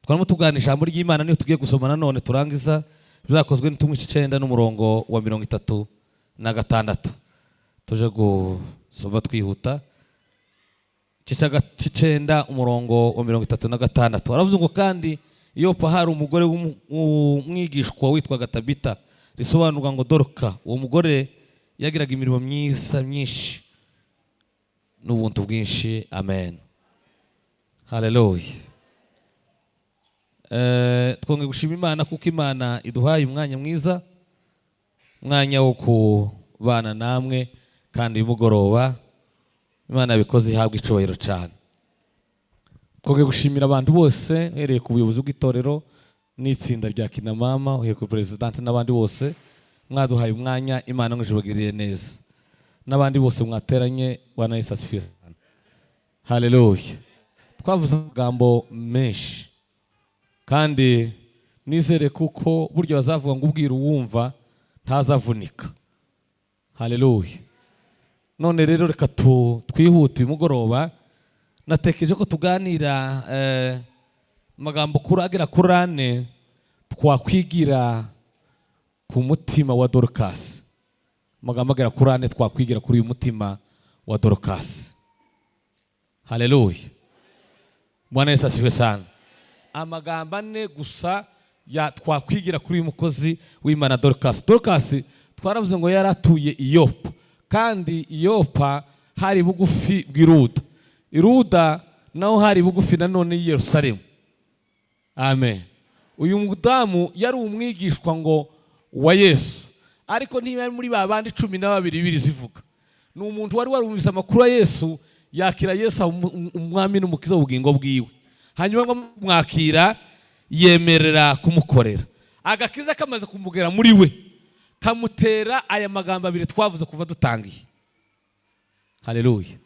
twarimo tuganisha ijambo ry'Imana niyo tugiye gusoma nanone turangiza bizakozwe n'Intumwa 9 n'umurongo wa 36 tuje gusoma twihuta. 9 umurongo wa 36 aravuze ngo kandi Yopa hari umugore w'umwigishwa witwaga Tabita, risobanurwa ngo Dorka. Uwo mugore yagiraga imirimo myiza myinshi n'ubuntu bwinshi. Amen, haleluya. Twongeye gushima Imana kuko Imana iduhaye umwanya mwiza, umwanya wo kubana namwe kandi y'umugoroba. Imana yabikoze ihabwa icubahiro cyane. Twongeye gushimira abantu bose hereye ku buyobozi bw'itorero n'itsinda rya Kinamama, uhereye ku president n'abandi bose mwaduhaye umwanya. Imana ngijubagiriye neza, n'abandi bose mwateranye Bwana Yesu asifiwe. Haleluya. Twavuze amagambo menshi kandi nizere kuko buryo bazavuga ngo ubwira uwumva ntazavunika. Haleluya. None rero reka twihute uyu mugoroba. Natekereje ko tuganira amagambo agera kuri 4 twakwigira ku mutima wa Dorcas. Amagambo agera kuri 4 twakwigira kuri uyu mutima wa Dorcas. Haleluya. Bwana Yesu asifiwe sana. Amagambo 4 gusa ya twakwigira kuri uyu mukozi w'Imana Dorcas. Dorcas twaravuze ngo yaratuye i Yopa, kandi Yopa hari bugufi bw'Iruda. Iruda naho hari bugufi nanone i Yerusalemu. Amen. Uyu mudamu yari umwigishwa ngo wa Yesu, ariko ntiyari muri babandi 12 bibiri zivuga. Ni umuntu wari warumvise amakuru ya Yesu, yakira Yesu umwami n'umukiza w'ubugingo bwiwe, hanyuma mwakira yemerera kumukorera. Agakiza kamaze kumugera muri we, kamutera aya magambo 2 twavuze kuva dutangiye. Haleluya.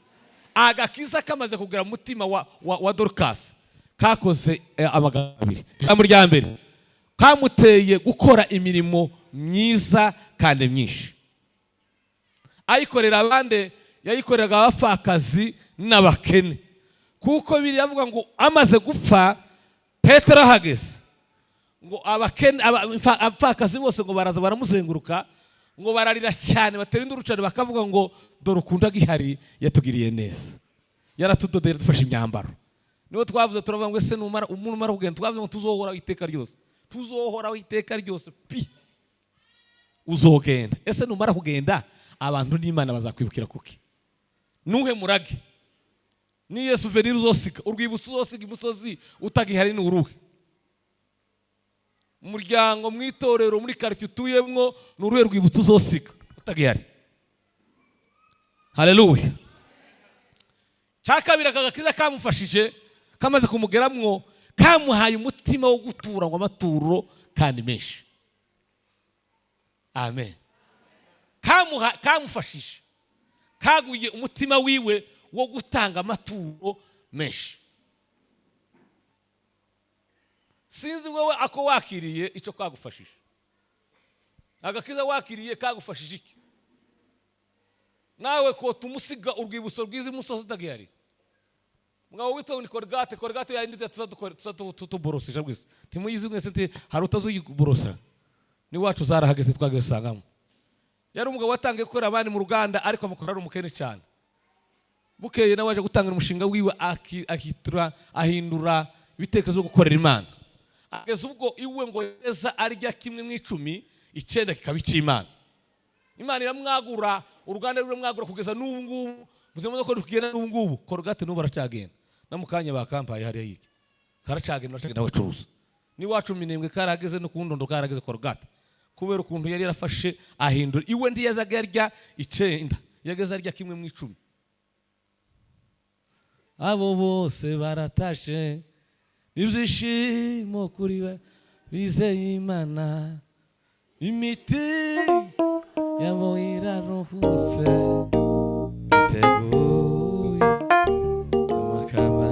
Agakiza kamaze kugera mutima wa Dorcas, kakoze amagambo 2. Ijambo rya mbere, kamuteye gukora imirimo myiza kandi myinshi. Ayikorera abandi, yayikoreraga abapfakazi n'abakene. Kuko biri yavuga ngo amaze gupfa Petero ahageze, ngo abakene abapfakazi bose ngo baraza baramuzenguruka, ngo bararira cyane batera indurucane bakavuga ngo dore ukunda gihari yatugiriye neza, yaratudodera dufashe imyambaro. Niho twavuze turavuga ngo ese numara umuntu mara kugenda, twavuze ngo tuzohora iteka ryose, tuzohora iteka ryose pi uzogenda. Ese numara kugenda abantu n'Imana bazakwibukira kuki? Nuhe murage ni Yesu venir uzosiga, urwibutso uzosiga imusozi utagihari ni uruhe? Umuryango mwitorero muri quartier utuyemwo ni uruhe rwibutso uzosiga utagihari? Haleluya. Cyakabira kagakiza kamufashije, kamaze kumugeramwo, kamuhaye umutima wo gutura ngo amaturo kandi menshi. Amen. Kamufashije, kaguye umutima wiwe wo gutanga amaturo menshi. Sinzi wewe ako wakiriye ico kagufashije, agakiza wakiriye kagufashije iki? Nawe ko tumusiga urwibutso rwiza musozi utagihari. Mugabo witwa ni Colgate yanditse tuzaborosisha bwise. Timuyizi mwese nti hari utazuyiborosa. Ni wacu zarahageze twagesangamo. Yari umugabo watangiye gukora abandi mu ruganda, ariko amukora ari umukene cyane. Bukeye nawe waje gutangira umushinga wiwe, ahindura ibitekerezo byo gukorera Imana. Ageze ubwo iwe ngo yeza arya kimwe mu 10, 9 kikabica Imana. Imana iramwagura, uruganda ruramwagura kugeza n'ubu ngubu. Muzemo ko rukigenda n'ubu ngubu, Colgate n'ubu baracagenda. Namukanya bakampaye hariya yiki. Karacagenda nawe curuza. Ni wacu minembwe karageze no kundondo karageze Colgate. Kubera ukuntu yari yarafashe ahindura. Iwe ndi yazaga yarya 9, yageze arya kimwe mu 10. Abo bose baratashe ibyishimo kuri we bizeye Imana, imiti yabo iraruhutse biteguye amakamba.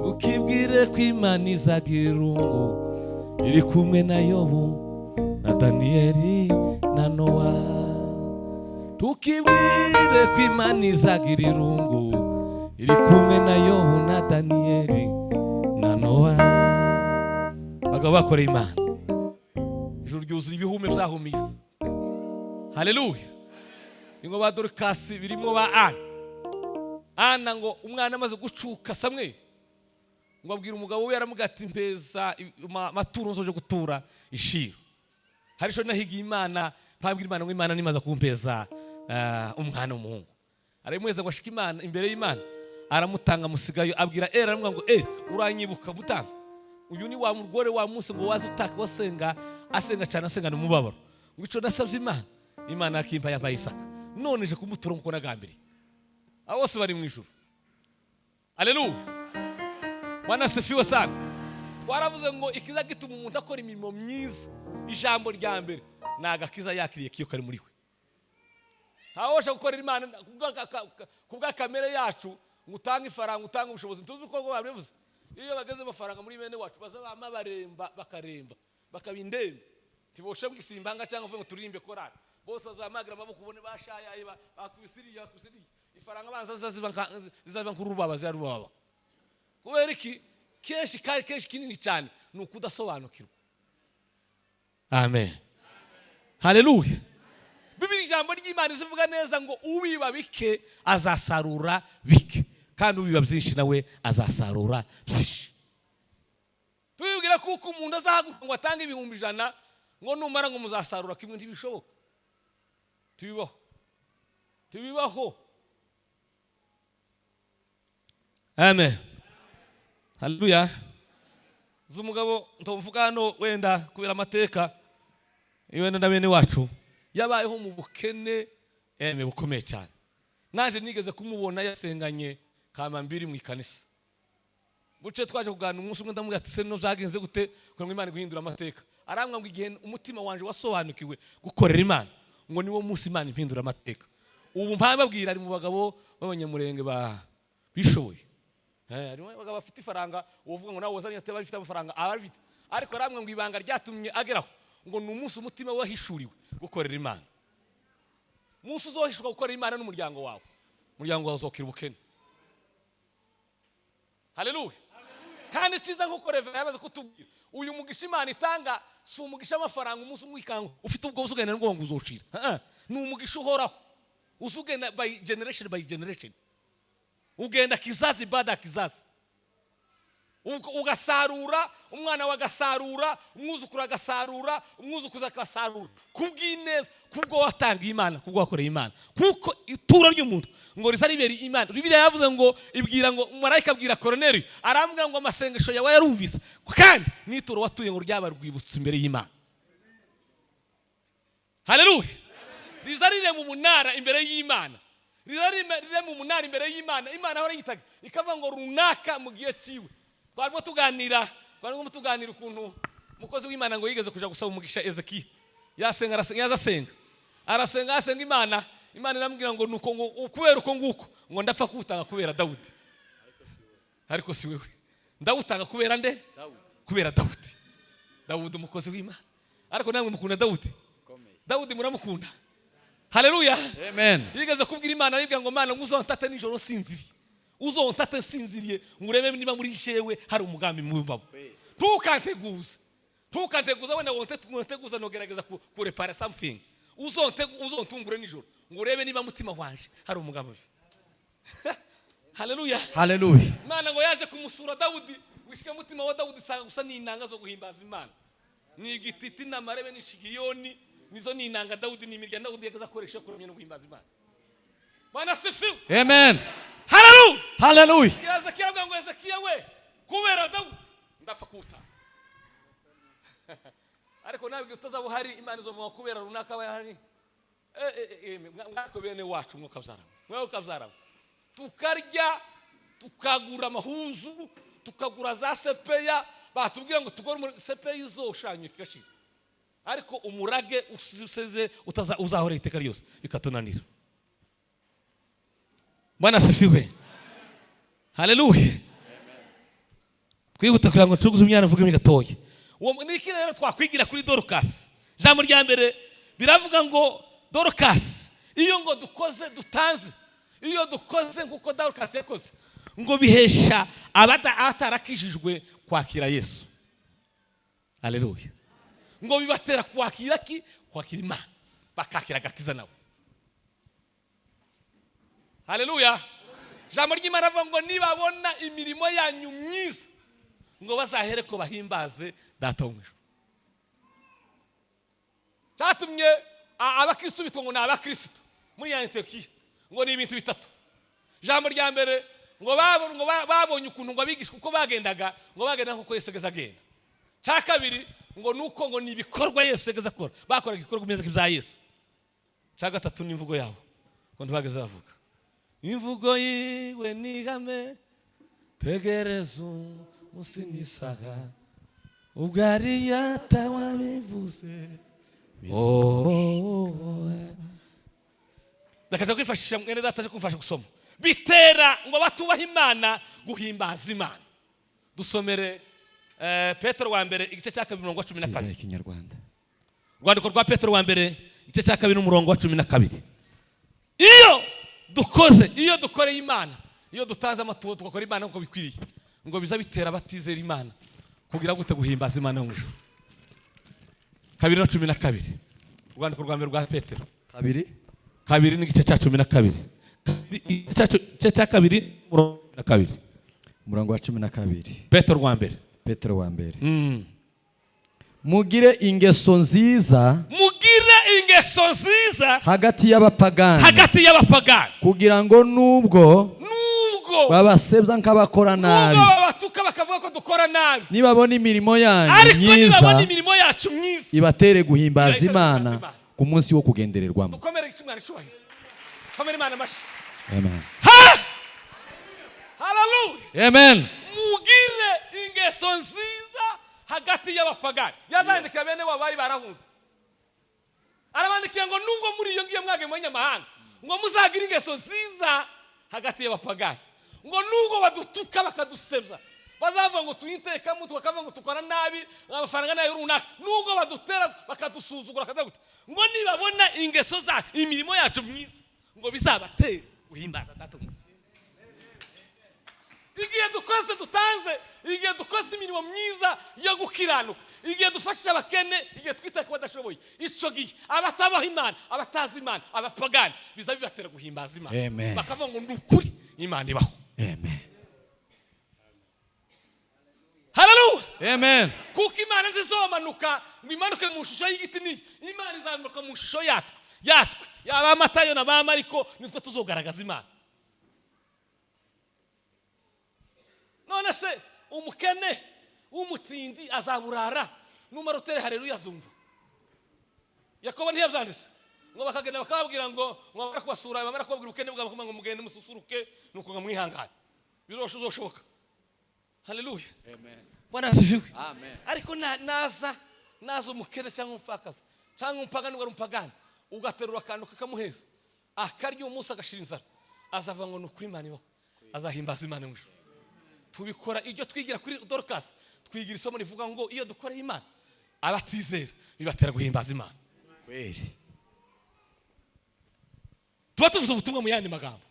Ukibwire ko Imana izagira irungu, iri kumwe na Yobu na Daniyeli na Nowa. Tukibwire ko Imana izagira irungu, iri kumwe na Yobu na Daniyeli umugabo bakoreye Imana. Ijuru ryuzuye ibihume byahumiza. Haleluya. Ingo ba Dorukasi birimo ba Ana ngo umwana amaze gucuka Samweli ngo abwira umugabo we yaramugati impeza maturo nzoje gutura ishiro. Hari cyo nahigiye Imana mpabwira Imana ngo Imana nimaza kumpeza umwana w'umuhungu. Arimweza ngo ashika Imana imbere y'Imana aramutanga musigayo abwira aramubwira ngo uranyibuka mutanze. Uyu ni wa mugore wa Musa ngo wazi utaka wasenga asenga cyane asenga n'umubabaro. Ngo ico nasabye Imana akimpa yambaye Isaka. None je kumutura ngo nagambiri. Abose bari mu ijuru. Haleluya. Bwana sifiwe sana. Twaravuze ngo ikiza gituma umuntu akora imirimo myiza. Ijambo rya mbere nagakiza yakiriye kiyo kari muri we. Hawosha gukorera Imana kubwa kamere yacu ngutanga ifaranga utanga ubushobozi. Tuzi uko babivuze. Iyo bageze amafaranga muri bene wacu bazabama baremba bakaremba bakabindembe. Tiboshe bwisimbanga cyangwa ngo turirimbe korali. Bose bazamagira amaboko ubone bashayaye bakubisiriye ifaranga banza zizaza nkurubaba zarubaba. Kubera iki kenshi kinini cyane nukudasobanukirwa. Amen. Haleluya. Bibiri ijambo ry'Imana rivuga neza ngo ubiba bike azasarura bike kandi ubiba byinshi nawe azasarura byinshi. Tubibwira kuko umuntu azahaguruka ngo atange 100 ngo numara ngo muzasarura kimwe ntibishoboka. Tubibaho. Amen. Haleluya. Zumugabo ntomvuga hano wenda kubera amateka wenda ndabene wacu yabayeho mu bukene bukomeye cyane. Naje nigeze kumubona yasenganye kamambiri mu ikanisa. Buce twaje kugana umunsi umwe ndamubwira ati se no byagenze gute kugira ngo Imana guhindura amateka. Arambwa ngo igihe umutima wanje wasobanukiwe gukorera Imana ngo niwo munsi Imana impindura amateka. Ubu mpababwira ari mu bagabo b'abanyamurenge bishoboye. Arimo bagabo bafite ifaranga uvuga ngo nawe wazanye ate bafite amafaranga abafite. Ariko aramwe ngo ibanga ryatumye ageraho ngo ni umunsi umutima wahishuriwe gukorera Imana. Umunsi uzohishurwa gukorera Imana n'umuryango wawe. Umuryango wawe uzokira ubukene. Haleluya. Kandi cyiza nkuko Reverend yabaze kutubwira uyu mugisha Imana itanga si umugisha amafaranga umunsi umwikango ufite ubwo uzugenda ngo uzoshira. Ni umugisha uhoraho. Uzugenda by generation. Ugenda kizazi bada kizazi. Ugasarura umwana wagasarura umwuzukuru agasarura umwuzukuza agasarura kubw'ineza kubwo watanga Imana kubwo wakoreye Imana kuko ituro ry'umuntu ngo rizaribera Imana. Bibiliya yavuze ngo ibwira ngo marayika abwira Kornelio arambwira ngo amasengesho yawe yarumvise kandi n'ituro watuye ngo ryaba rwibutse imbere y'Imana. Haleluya. Rizarire mu munara imbere y'Imana. Rizarire mu munara imbere y'Imana. Imana ahora yitaga ikavuga ngo runaka mu gihe ciwe. Twarimo tuganira ukuntu mukozi w'Imana ngo yigeze kuja gusaba umugisha Ezekiya. Yasenga arasenga Imana iramubwira ngo nuko ngo kubera uko nguko ngo ndapfa kutanga kubera Dawudi. Ariko si wewe. Ndawutanga kubera nde? Kubera Dawudi. Dawudi umukozi w'Imana. Ariko namwe mukunda Dawudi. Dawudi muramukunda. Haleluya. Amen. Yigeze kubwira Imana yibwira ngo Mana nguzontate nijoro sinziriye. Uzontate sinziriye ngurebe niba muri jewe hari umugambi mu babo. Tukanteguza wenda wonteguza no gerageza kurepara something. Uzontungure nijoro ngurebe niba mutima wanje hari umugambi. Haleluya. Haleluya. Imana ngo yaje kumusura Dawudi wishike mutima wa Dawudi sanga gusa n'inanga zo guhimbaza Imana. Ni igititi n'amarebe n'ishigiyoni nizo n'inanga Dawudi n'imirya Dawudi yagaza koresha kuramya no guhimbaza Imana. Bwana sifiwe. Amen. Haleluya. Haleluya. Ezekiya ngo Ezekiya we kubera Dawudi ndafa kuta. Ariko nawe utazaba hari Imana zo mu kubera runaka bahari. Mwako bene wacu mwuka byara. Mwuka byara. Tukarya tukagura amahuzu tukagura za sepeya batubwira ngo tugore muri sepeya izoshanywe kigashira. Ariko umurage useze uzahora iteka ryose bikatunanira. Bwana sifiwe. Haleluya. Twihuta kugira ngo tuguze umwana vuga imigatoye. Uwo niki rero twakwigira kuri Dorcas. Jambo rya mbere biravuga ngo Dorcas iyo ngo dukoze dutanze iyo dukoze nkuko Dorcas yakoze ngo bihesha abatarakijijwe kwakira Yesu. Haleluya. Ngo bibatera kwakira Imana, bakakira agakiza nawe. Haleluya. Jambo ry'Imana avuga ngo nibabona imirimo yanyu myiza ngo bazahere ko bahimbaze data wo mu ijuru. Cyatumye abakristo bitwa ngo ni abakristo muri Antiyokiya ngo ni ibintu bitatu. Jambo rya mbere ngo babonye ukuntu ngo abigishwa uko bagendaga ngo bagenda nkuko Yesu ageze agenda. Cya kabiri ngo nuko ngo ni ibikorwa Yesu ageze akora, bakoraga ibikorwa bimeze nk'ibya Yesu. Cya gatatu ni imvugo yabo ngo ntibageze bavuga. Imvugo yiwe nigame tegereza umunsi n'isaha ubwo ari yatawabivuze. Ndakaza kwifashisha mwene data aje kumfasha gusoma. Bitera ngo batubaha Imana guhimbaza Imana. Dusomere Petero wa mbere igice cya 2:12. Ikinyarwanda. Rwandiko rwa Petero wa mbere igice cya 2:12. Iyo dukoreye Imana, iyo dutanze amaturo tugakora Imana nkuko bikwiriye, ngo biza bitera batizera Imana kugira gute guhimbaza Imana mu ijuru. 2:12. Rwandiko rwa mbere rwa Petero 2 n'igice cya 12. Igice cya 2:12. Umurongo wa 12. Petero wa mbere. Mugire ingeso nziza hagati y'abapagani kugira ngo nubwo babasebya nk'abakora nabi, babatuka bakavuga ko dukora nabi, nibabona imirimo yacu myiza ibatere guhimbaza Imana ku munsi wo kugendererwamo. Dukomere ikimwana cyubahiro. Komera Imana mashi. Amen. Hallelujah. Amen. Mugire ingeso nziza hagati y'abapagani. Yazandikira bene wabo bari barahunze. Arabandikiye ngo nubwo muri iyo ngiye mwage mu nyamahanga ngo muzagira ingeso nziza hagati y'abapagani. Ngo nubwo badutuka bakadusebya, bazavuga ngo tuyinteka muntu bakavuga ngo tukora nabi, amafaranga nayo runaka, nubwo badutera bakadusuzugura kadaguta, ngo nibabona ingeso za imirimo yacu myiza ngo bizabatera guhimbaza data. Igihe dukoze dutanze, igihe dukoze imirimo myiza yo gukiranuka, igihe dufashisha abakene, igihe twita ku badashoboye, ico gihe abatabaho Imana, abatazi Imana, abapagani biza bibatera guhimbaza Imana. Bakavuga ngo ndukuri Imana ibaho. Amen. Hallelujah. Amen. Kuko Imana nzizomanuka ngo imanuke mu shusho y'igiti n'iki, Imana izamuka mu shusho yatwe yaba Matayo na ba Mariko, nitwe tuzogaragaza Imana. None se umukene umutindi azaburara numara utere haleluya azumva. Yakobo ntiyabyanditse ngo bakagenda bakababwira ngo mwabara kubasura, bamara kubabwira ukene bwabo ngo mugende mususuruke nuko ngamwihangana bizoshoboka. Haleluya. Amen. Bwana asifiwe. Amen. Ariko naza umukene cyangwa umfakaza cyangwa umpagani wari umpagani ugaterura akantu kakamuheza akarya umunsi agashira inzara, azava ngo nukuri Imana ibaho, azahimbaza Imana mu ijuru. Tubikora ibyo twigira kuri Dorcas, twigira isomo rivuga ngo iyo dukoreye Imana abatizera bibatera guhimbaza Imana. Kweli. Tuba tuvuze ubutumwa mu yandi magambo.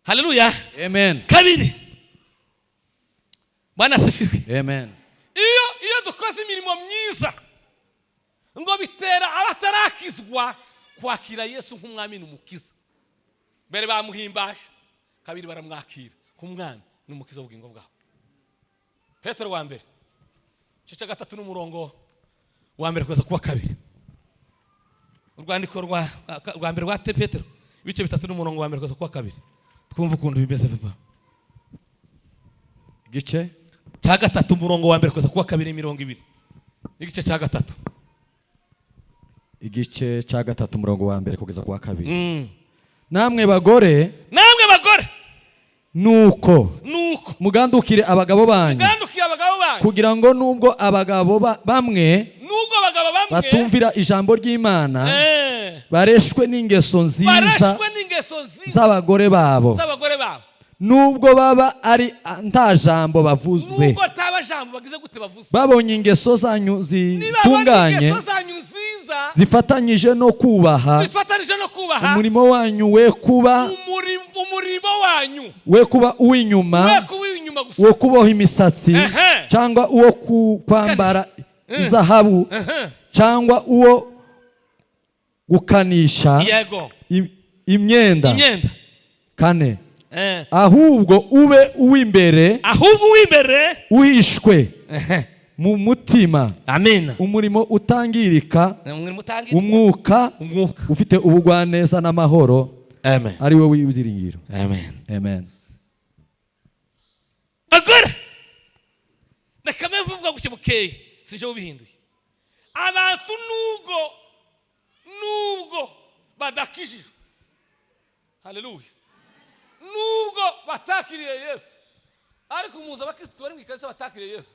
Haleluya. Amen. Kabiri. Bwana asifiwe. Amen. Iyo dukoze imirimo myiza ngo bitera abatarakizwa kwakira Yesu nk'umwami n'umukiza. Mbere bamuhimbaje, kabiri baramwakira nk'umwami n'umukiza w'ubugingo bwabo. Petero wa mbere cece 3 n'umurongo wa mbere kuza kuwa kabiri. Urwandiko rwa mbere rwa Petero ibice 3 n'umurongo wa mbere kuza kuwa kabiri. Twumva ukuntu bimeze papa. Igice cya 3 umurongo wa mbere kuza kuwa kabiri 20. Igice cya 3. Igice cya 3 umurongo wa mbere kugeza kuwa kabiri. Namwe bagore nuko mugandukire abagabo banyu kugira ngo nubwo abagabo bamwe batumvira ijambo ry'Imana bareshwe n'ingeso nziza z'abagore babo, nubwo baba ari nta jambo bavuze, babonye ingeso zanyu zitunganye zifatanyije no kubaha umurimo wanyu we kuba uw'inyuma wo kuboha imisatsi cyangwa uwo kwambara izahabu cyangwa uwo gukanisha yego imyenda. imyenda kane ahubwo ube uw'imbere uhishwe mu mutima. amen. umurimo utangirika umwuka ufite ubugwaneza n'amahoro. amen. ari wowe w'ibyiringiro. amen. amen. agora nakame vuga gucye bukeye sinje ubihinduye abantu nubwo badakijijwe. haleluya. nubwo batakiriye Yesu ariko umuza abakristo bari mu ikanisa batakiriye Yesu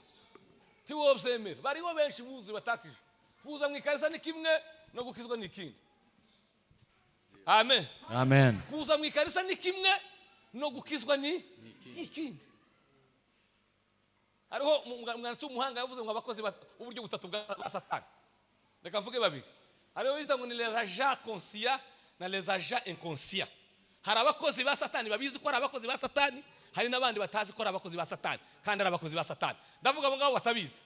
tiwo byemera. bariho benshi buzi batakijwe. kuza mu ikanisa ni kimwe no gukizwa ni ikindi. amen. amen. kuza mu ikanisa ni kimwe no gukizwa ni ikindi. hariho umwanditsi w'umuhanga yavuze ngo abakozi uburyo butatu bwa Satani. reka mvuge babiri. hariho bita ngo ni les agents conscients na les agents inconscients. hari abakozi ba Satani babizi ko ari abakozi ba Satani, hari n'abandi batazi ko ari abakozi ba Satani kandi ari abakozi ba Satani. ndavuga abo ngabo batabizi.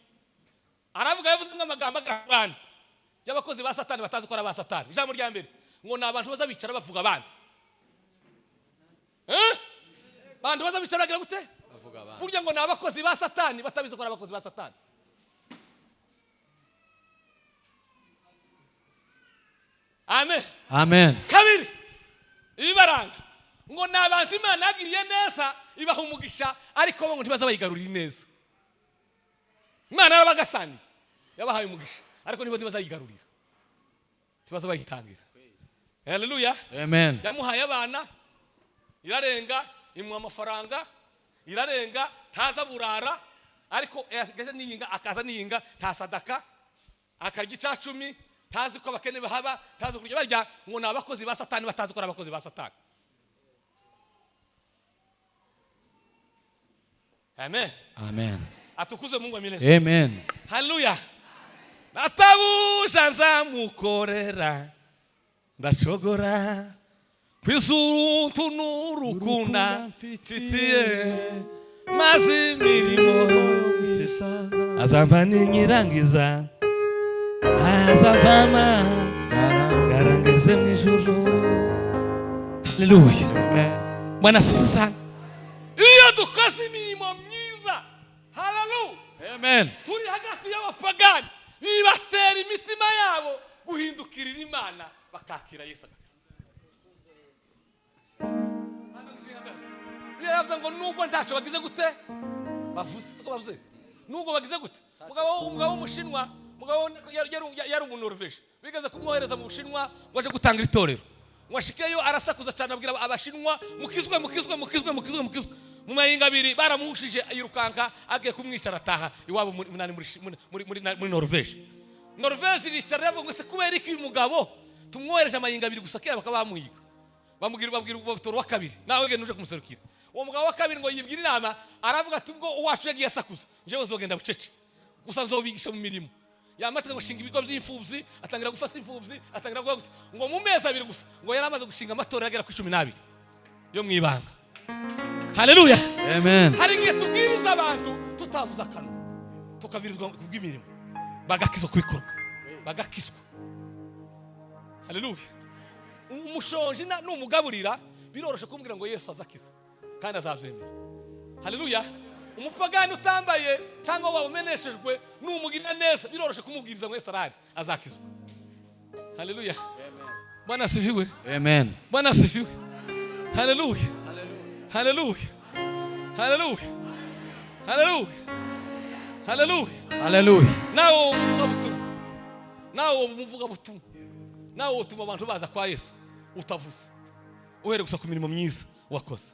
aravuga yavuze nk'amagambo agabana y'abakozi ba Satani batazi ko ari aba Satani. ijambo rya mbere ngo ni abantu baza bicara bavuga abandi. abantu baza bicara bagira gute? burya ngo ni abakozi ba Satani batabizi ko ari abakozi ba Satani. amen. amen. kabiri ibibaranga ngo ni abantu Imana yagiriye neza ibaha umugisha ariko bo ngo ntibaza bayigarurira neza. Imana yarabagasaniye yabahaye umugisha ariko nibo ntibaza yigarurira, ntibaza bayitangira. haleluya. amen. yamuhaye abana irarenga, imuha amafaranga irarenga, ntaza burara ariko gaje niyinga akaza niyinga nta sadaka akarya icacumi, tazi ko abakene bahaba, tazi kurya barya. ngo ni abakozi ba Satani batazi ko ari abakozi ba Satani. amen. amen. atukuze Mungu amina. amen. haleluya. natabusha nzamukorera ndacogora kwizuru tunurukunda mfitiye maze imirimo azamba ninyirangiza azabama garangize mu ijuru. haleluya. Bwana asifiwe sana. iyo dukoze imirimo myiza, haleluya, amen, turi hagati y'abapagani bibatera imitima yabo guhindukirira Imana bakakira Yesu. Biyavuze ngo nubwo ntaco bagize gute bavuze ko bavuze nubwo bagize gute. Umugabo w'umushinwa, umugabo yari umunoroveje, bigeze kumwohereza mu Bushinwa ngo aje gutanga itorero. Mwashikeyo arasakuza cyane abwira abashinwa mukizwe. mu mayinga abiri baramuhushije yirukanka agiye kumwica arataha iwabo muri Norvege. Norvege iricara ngo se kubera iki umugabo tumwohereje amayinga abiri gusa kera bakaba bamuhiga. babwira ubutoro wa kabiri nawe genda uje kumuserukira. uwo mugabo wa kabiri ngo yibwira inama aravuga ati ubwo uwacu yagiye asakuza njewe zogenda bucece gusa nzobigisha mu mirimo. yamateka gushinga ibigo by'imfubyi, atangira gufasa imfubyi, atangira kuvuga ngo mu mezi abiri gusa ngo yaramaze gushinga amatora agera ku 12 yo mwibanga. haleluya. amen. hari igihe tubwiriza abantu tutavuza akanwa tukavirizwa kubw'imirimo bagakizwa kubikorwa bagakizwa. haleluya. umushonji n'umugaburira biroroshe kumbwira ngo Yesu azakiza kandi azabyemera. haleluya. umupagani utambaye cyangwa wameneshejwe n'umugina neza biroroshe kumubwiriza ngo Yesu arahari azakizwa. haleluya. Bwana asifiwe. amen. Bwana asifiwe. haleluya. haleluya. haleluya. haleluya. haleluya. haleluya. nawo umuvuga butumwa nawo utuma abantu baza kwa Yesu utavuze uhere gusa ku mirimo myiza wakoze.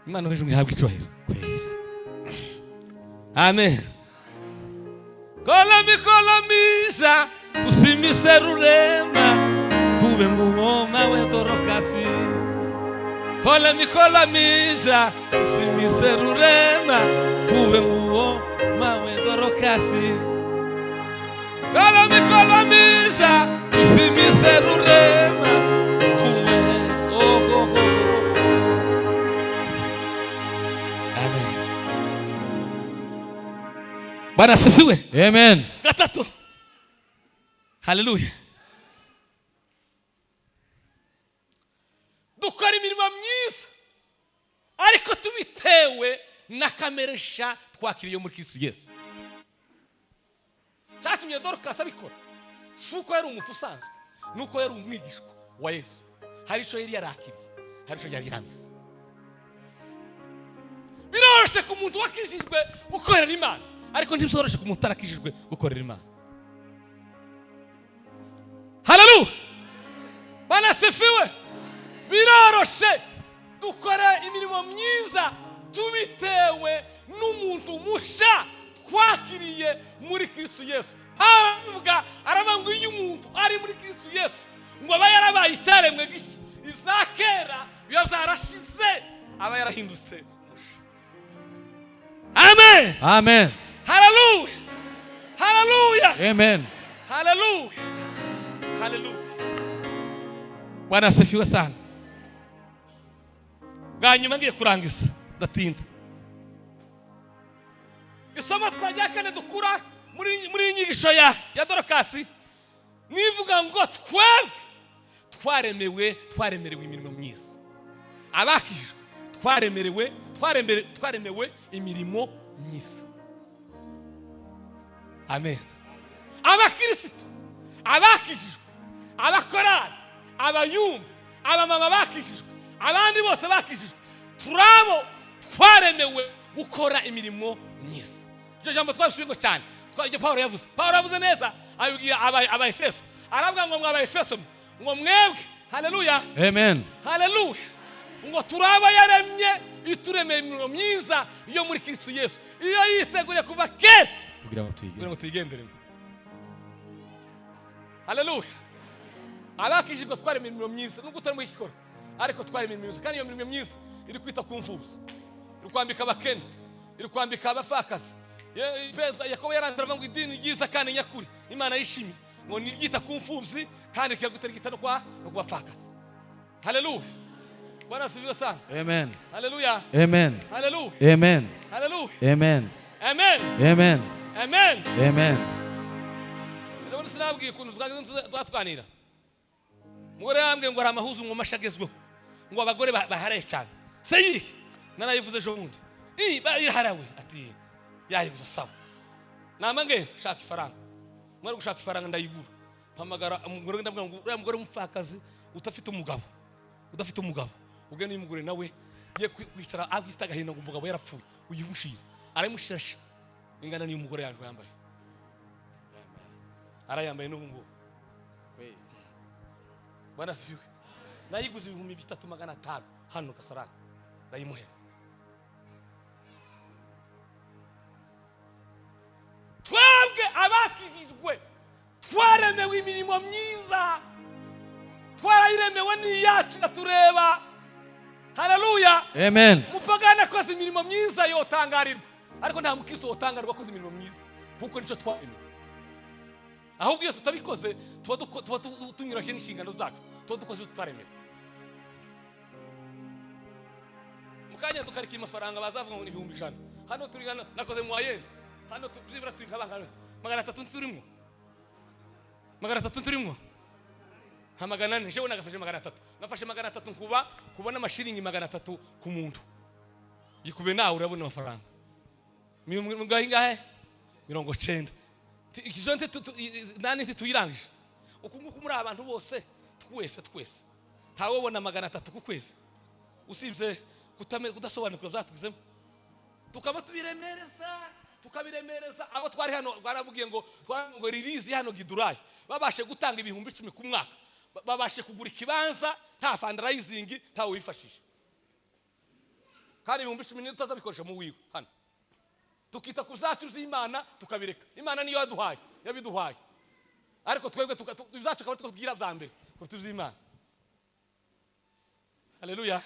Imana hejuru ihabwe icyubahiro. amen. kolamisha tusimise rurema tube ngoma we dorokasi. kolamisha tusimise rurema tube ngoma we dorokasi. kolamisha tusimise rurema tube Bwana asifiwe. Amen. Gatatu. Haleluya. Dukora imirimo myiza ariko tubitewe na kameresha twakiriye muri Kristo Yesu. Cyatumye Dorcas abikora. Suko yari umuntu usanzwe, nuko yari umwigishwa wa Yesu. Hari ico yari yarakiriye, hari ico yari yarameze. Biroroshe ku muntu wakishijwe gukorera Imana, ariko ntibyoroshe ku muntu tarakishijwe gukorera Imana. Haleluya. Bwana asifiwe. Biroroshe dukora imirimo myiza tubitewe n'umuntu musha twakiriye muri Kristo Yesu. Aravuga ngo iyo umuntu ari muri Kristo Yesu ngo aba yarabaye icyaremwe gishya, izakera biba byarashize, aba yarahindutse musha. Amen. Amen. Hallelujah. Hallelujah. Amen. Hallelujah. Hallelujah. Bwana asifiwe sana. Bwanyuma ngiye kurangiza ndatinda. Isoma twajya kane dukura muri inyigisho ya Dorcas nivuga ngo twaremewe imirimo myiza. Abakijijwe twaremewe imirimo myiza. Amen. Abakristo, abakijijwe, abakorari, abayumbi, abamama bakijijwe, abandi bose bakijijwe, turabo twaremewe gukora imirimo myiza. Icyo jambo twabisubingo cyane. Twajye Paulo yavuze neza abibwira aba Efeso. Aravuga ngo mwaba Efeso ngo mwebwe. Haleluya. Amen. Haleluya. Ngo turaba yaremye ituremeye imirimo myiza iyo muri Kristo Yesu. Iyo yiteguriye kuva kera kugira ngo tuyigendere. Haleluya. Abakijijwe twaremeye imirimo myiza nubwo tutari mu ikikora, ariko twaremeye imirimo myiza, kandi iyo mirimo myiza iri kwita ku mfubuzi, iri kwambika abakene, iri kwambika abafakazi. Yakobo yaranzira ngo idini ryiza kandi nyakuri Imana yishimye ngo nigita ku mfubyi kandi kiyagutera gitano kwa no kubafakaza. Haleluya. Bwana asifiwe sana. Amen. Haleluya. Amen. Haleluya. Amen. Haleluya. Amen. Amen. Amen. Amen. Amen. Rero sinabwiye kuntu twatwanira. Mugore yambwiye ngo aramahuzu ngo mashagezwe ngo abagore baharaye cyane. Seyi nanayivuze ejo bundi. Bari harawe ati yayibuza sawa. Namange shaka ifaranga. Mwari gushaka ifaranga ndayigura. Mpamagara umugore ndabwira ngo uriya mugore umupfakazi udafite umugabo. Ugene umugore nawe ye kwicara agista gahinda ngo umugabo yarapfuye. Uyibushira. Aramushirasha. Ingana niyo umugore yanjwe yambaye. Arayambaye n'ubungu. Bwana asifiwe. Nayiguze 3500 hano Kasarani. Ndayimuheza. Twebwe abakijijwe twaremewe imirimo myiza, twarayiremewe n'iyacu natureba. Haleluya. Amen. Mupagana koze imirimo myiza yotangarirwa, ariko nta mukristo wotangarirwa koze imirimo myiza kuko nico twaremewe. Ahubwo iyo tutabikoze tuba tunyurashye n'inshingano zacu, tuba dukoze tutaremewe. Mukanya tukarika amafaranga bazavuga ngo ni 100. Hano turi nakoze mu ayene. Hano tuzibura turi nk'abangana 300 turimo. 300 turimo. Hamagana nje wona gafashe 300. Nafashe 300 kubona amashiringi 300 ku muntu. Yikube nawe urabona amafaranga. Mugahe ngahe 90. Ikijonte nani tuyirangije. Ukunguku muri abantu bose twese. Ntawe wona 300 ku kwezi. Usibye kudasobanukirwa byatugizemo. Tukaba tukabiremereza abo twari hano baravugiye ngo release hano Gidurayi babashe gutanga 10,000 ku mwaka, babashe kugura ikibanza nta fundraising nta wifashije, kandi 10,000 tutazabikoresha mu wiwe hano. Tukita kuzacu z'Imana tukabireka. Imana niyo yabiduhaye, ariko twebwe tuzacu akaba tukugira bwa mbere kuruta iby'Imana. Haleluya.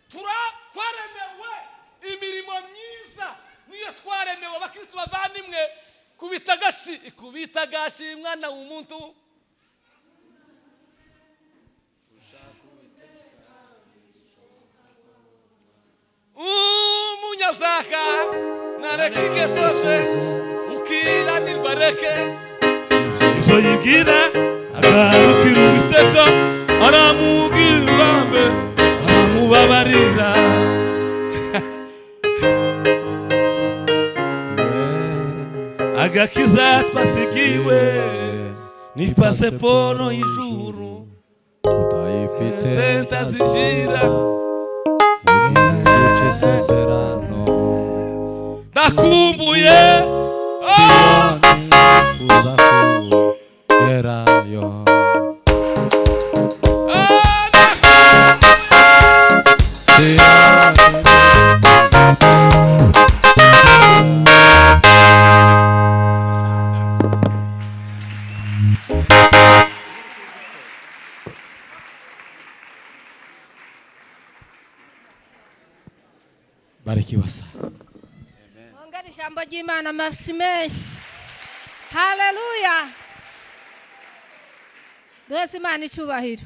Twaremewe imirimo myiza, niyo twaremewe abakristo bavandimwe. Kubita gashi mwana w'umuntu. Umunyabyaha reka ingeso ze ukiranirwa reke ibyo yibwira agarukira Uwiteka aramubwira ibambe aramubabarira agakiza twasigiwe ni pasiporo y'ijuru utayifite ntazijira isezerano ndakumbuye Siyoni nifuza kugerayo barikiwa sana. Ongera ijambo ry'Imana amashyi menshi. Haleluya. Duheze Imana icyubahiro.